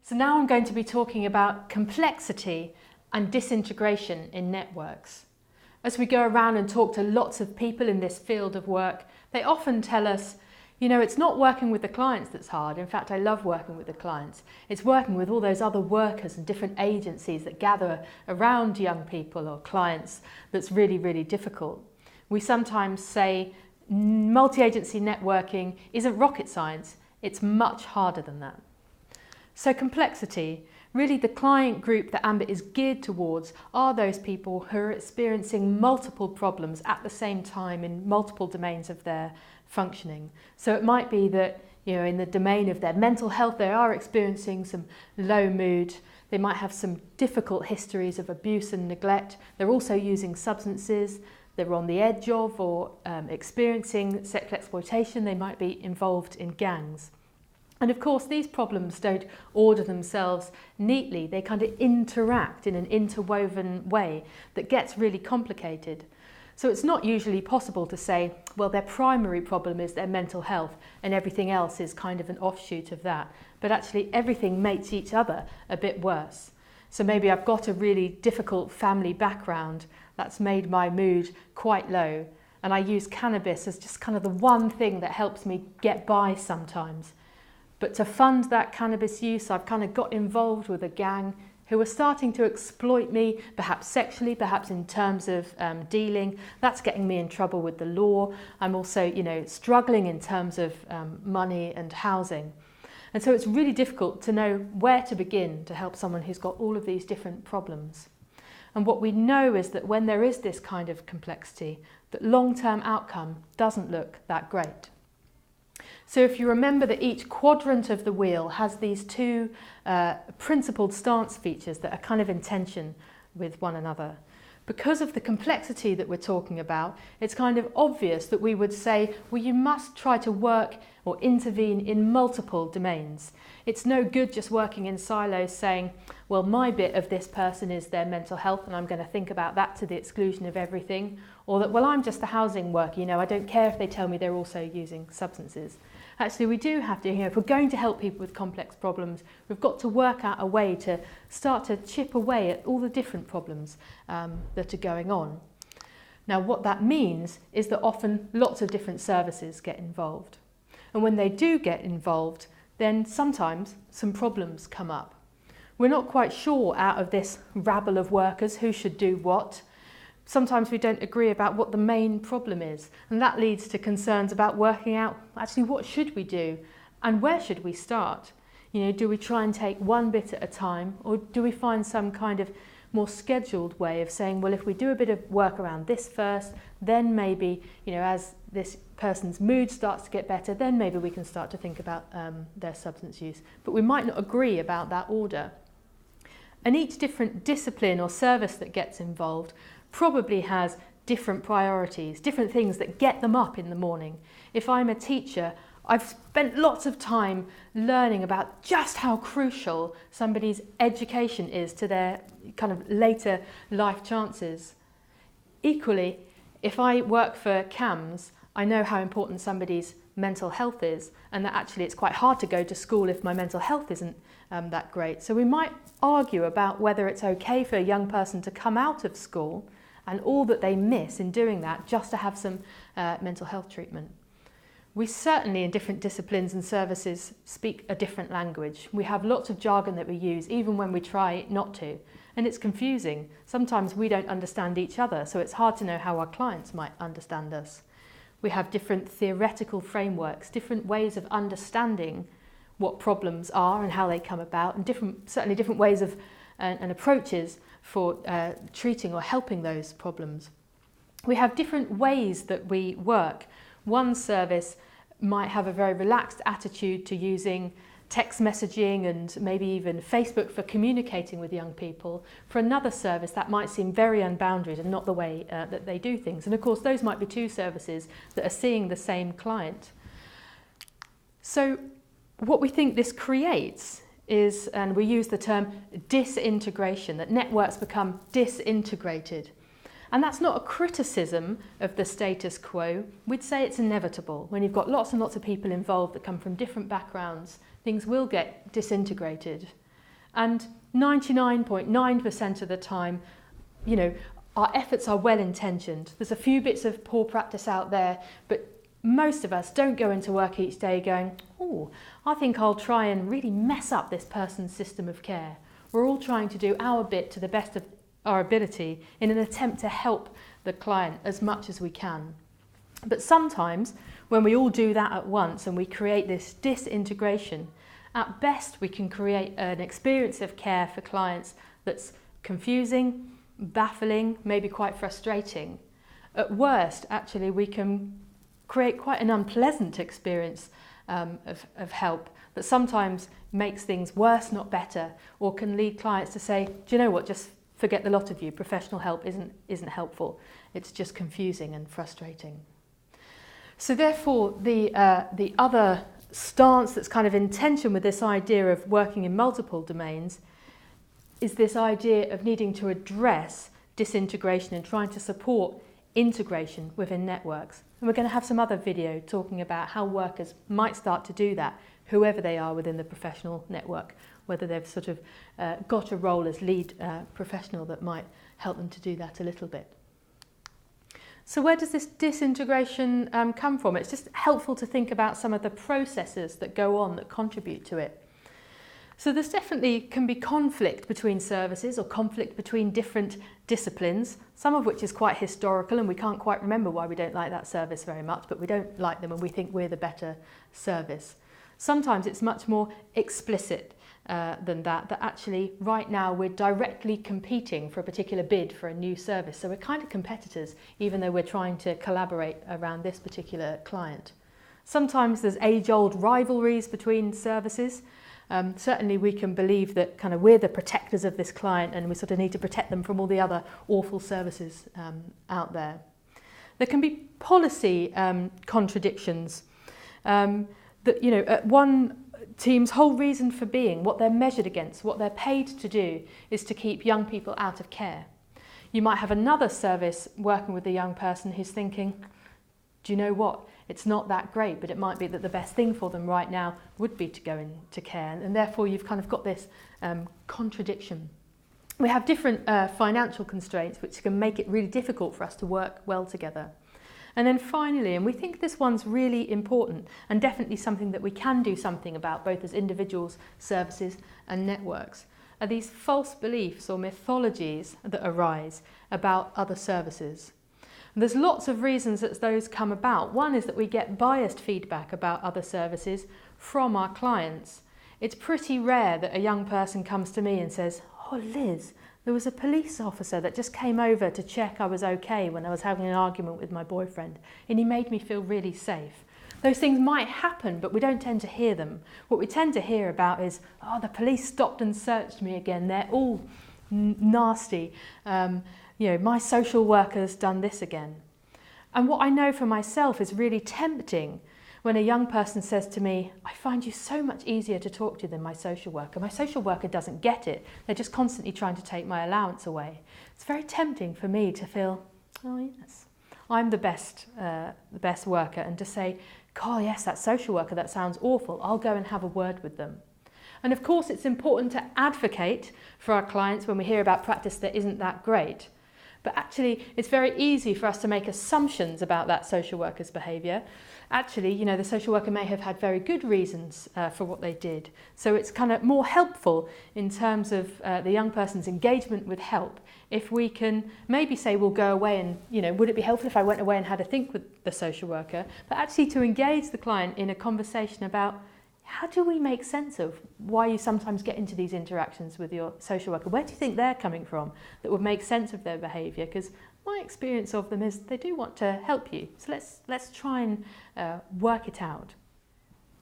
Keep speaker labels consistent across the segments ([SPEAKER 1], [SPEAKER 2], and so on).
[SPEAKER 1] So now I'm going to be talking about complexity and disintegration in networks. As we go around and talk to lots of people in this field of work, they often tell us, you know, it's not working with the clients that's hard. In fact, I love working with the clients. It's working with all those other workers and different agencies that gather around young people or clients that's really, really difficult. We sometimes say multi-agency networking isn't rocket science. It's much harder than that. So complexity, really the client group that AMBIT is geared towards are those people who are experiencing multiple problems at the same time in multiple domains of their functioning. So it might be that, you know, in the domain of their mental health, they are experiencing some low mood. They might have some difficult histories of abuse and neglect. They're also using substances. They're on the edge of or experiencing sexual exploitation. They might be involved in gangs. And of course, these problems don't order themselves neatly. They kind of interact in an interwoven way that gets really complicated. So it's not usually possible to say, well, their primary problem is their mental health and everything else is kind of an offshoot of that. But actually everything makes each other a bit worse. So maybe I've got a really difficult family background that's made my mood quite low. And I use cannabis as just kind of the one thing that helps me get by sometimes. But to fund that cannabis use, I've kind of got involved with a gang who are starting to exploit me, perhaps sexually, perhaps in terms of dealing. That's getting me in trouble with the law. I'm also, you know, struggling in terms of money and housing. And so it's really difficult to know where to begin to help someone who's got all of these different problems. And what we know is that when there is this kind of complexity, that long-term outcome doesn't look that great. So if you remember that each quadrant of the wheel has these two principled stance features that are kind of in tension with one another. Because of the complexity that we're talking about, it's kind of obvious that we would say, well, you must try to work or intervene in multiple domains. It's no good just working in silos saying, well, my bit of this person is their mental health and I'm going to think about that to the exclusion of everything. Or that, well, I'm just a housing worker, you know, I don't care if they tell me they're also using substances. Actually, we do have to, you know, if we're going to help people with complex problems, we've got to work out a way to start to chip away at all the different problems that are going on. Now, what that means is that often lots of different services get involved. And when they do get involved, then sometimes some problems come up. We're not quite sure out of this rabble of workers who should do what. Sometimes we don't agree about what the main problem is, and that leads to concerns about working out actually what should we do and where should we start. You know, do we try and take one bit at a time, or do we find some kind of more scheduled way of saying, well, if we do a bit of work around this first, then maybe, you know, as this person's mood starts to get better, then maybe we can start to think about their substance use. But we might not agree about that order. And each different discipline or service that gets involved probably has different priorities, different things that get them up in the morning. If I'm a teacher, I've spent lots of time learning about just how crucial somebody's education is to their kind of later life chances. Equally, if I work for CAMS, I know how important somebody's mental health is, and that actually it's quite hard to go to school if my mental health isn't that great. So we might argue about whether it's okay for a young person to come out of school and all that they miss in doing that just to have some mental health treatment. We certainly in different disciplines and services speak a different language. We have lots of jargon that we use even when we try not to, and it's confusing. Sometimes we don't understand each other, so it's hard to know how our clients might understand us. We have different theoretical frameworks, different ways of understanding what problems are and how they come about, and certainly different ways of and approaches for treating or helping those problems. We have different ways that we work. One service might have a very relaxed attitude to using text messaging and maybe even Facebook for communicating with young people. For another service, that might seem very unboundaried and not the way that they do things. And of course, those might be two services that are seeing the same client. So what we think this creates is, and we use the term disintegration, that networks become disintegrated. And that's not a criticism of the status quo. We'd say it's inevitable. When you've got lots and lots of people involved that come from different backgrounds, things will get disintegrated. And 99.9% of the time, our efforts are well-intentioned. There's a few bits of poor practice out there, but most of us don't go into work each day going, oh, I think I'll try and really mess up this person's system of care. We're all trying to do our bit to the best of our ability in an attempt to help the client as much as we can. But sometimes when we all do that at once and we create this disintegration, at best we can create an experience of care for clients that's confusing, baffling, maybe quite frustrating. At worst, actually, we can create quite an unpleasant experience of help that sometimes makes things worse, not better, or can lead clients to say, do you know what, just forget the lot of you, professional help isn't helpful, it's just confusing and frustrating. So therefore, the other stance that's kind of in tension with this idea of working in multiple domains is this idea of needing to address disintegration and trying to support integration within networks. And we're going to have some other video talking about how workers might start to do that, whoever they are within the professional network, whether they've sort of got a role as lead professional that might help them to do that a little bit. So where does this disintegration come from? It's just helpful to think about some of the processes that go on that contribute to it. So there's definitely can be conflict between services or conflict between different disciplines, some of which is quite historical and we can't quite remember why we don't like that service very much, but we don't like them and we think we're the better service. Sometimes it's much more explicit than that actually right now we're directly competing for a particular bid for a new service. So we're kind of competitors, even though we're trying to collaborate around this particular client. Sometimes there's age-old rivalries between services. Certainly we can believe that kind of we're the protectors of this client and we sort of need to protect them from all the other awful services out there. There can be policy contradictions that, at one team's whole reason for being, what they're measured against, what they're paid to do is to keep young people out of care. You might have another service working with a young person who's thinking, do you know what? It's not that great, but it might be that the best thing for them right now would be to go into care. And therefore, you've kind of got this contradiction. We have different financial constraints, which can make it really difficult for us to work well together. And then finally, and we think this one's really important and definitely something that we can do something about, both as individuals, services and networks, are these false beliefs or mythologies that arise about other services. And there's lots of reasons that those come about. One is that we get biased feedback about other services from our clients. It's pretty rare that a young person comes to me and says, oh Liz, there was a police officer that just came over to check I was okay when I was having an argument with my boyfriend, and he made me feel really safe. Those things might happen, but we don't tend to hear them. What we tend to hear about is, oh, the police stopped and searched me again. They're all nasty. My social worker's done this again. And what I know for myself is really tempting when a young person says to me, I find you so much easier to talk to than my social worker. My social worker doesn't get it. They're just constantly trying to take my allowance away. It's very tempting for me to feel, oh yes, I'm the best worker, and to say, oh yes, that social worker, that sounds awful. I'll go and have a word with them. And of course, it's important to advocate for our clients when we hear about practice that isn't that great. But actually, it's very easy for us to make assumptions about that social worker's behaviour. Actually, the social worker may have had very good reasons for what they did. So it's kind of more helpful in terms of the young person's engagement with help if we can maybe say we'll go away and, would it be helpful if I went away and had a think with the social worker? But actually to engage the client in a conversation about how do we make sense of why you sometimes get into these interactions with your social worker? Where do you think they're coming from that would make sense of their behaviour? Because my experience of them is they do want to help you. So let's try and work it out.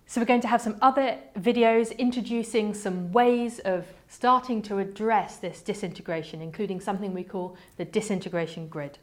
[SPEAKER 1] So we're going to have some other videos introducing some ways of starting to address this disintegration, including something we call the disintegration grid.